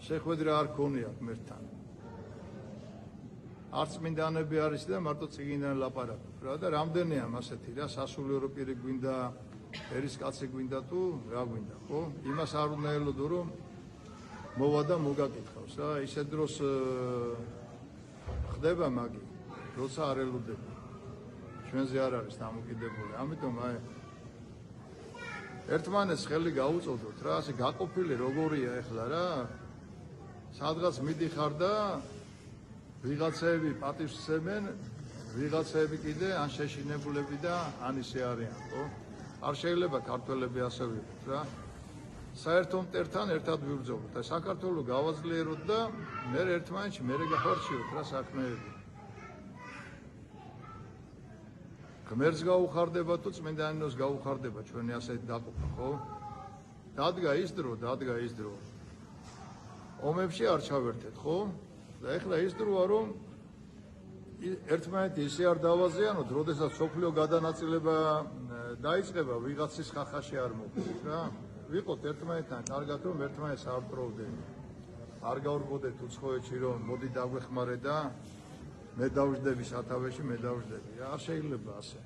შეხვედრა არ ქონია ღმერთთან. არც წმინდანები არის და მარტო წიგნიდან ლაპარაკობ რა და რამდენია ასეთი რა სასულიერო პირი გვინდა, ერისკაცი გვინდა თუ რა გვინდა, ხო? იმას არ უნდა ელოდო რომ მოვა და მოგაკითხავს რა, ისე დროს ხდება მაგი, როცა არ ელოდები. ჩვენზე არ არის დამოკიდებული. ამიტომ აი ერთმანეთს ხელი გაუწოდოთ რა, ასე გაყოფილი როგორია ეხლა რა. სადღაც მიდიხარ და ვიღაცები პატივს სცემენ, ვიღაცები კიდე ან შეშინებულები და ან ისე არიან, ხო? არ შეიძლება ქართველები ასე ვიყოთ რა. საერთო მტერთან ერთად ვიბრძოლოთ. აი საქართველოს გავაძლიეროთ და მე ერთმანეთში მე გავარჩიოთ რა საქმეები. ღმერთს გაუხარდება თუ წმინდანინოს გაუხარდება ჩვენი ასეთი დაყოფა, ხო? დადგა ის დრო. ომებში არ ჩავერთეთ, ხო? და ეხლა ის დროა რომ ერთმანეთი ისე არ დავაზიანოთ, როდესაც სოფლიო გადანაწილება დაიწყება, ვიღაცის ხახაში არ მოგვიყვით რა. ვიყოთ ერთმანეთთან კარგად, რომ ერთმანეთს არ ვპროვდეთ. არ გავრბოდეთ უცხოეთში, რომ მოდი დაგვეხმარე და მე დავждები სათავეში, მე დავждები. არ შეიძლება ასე.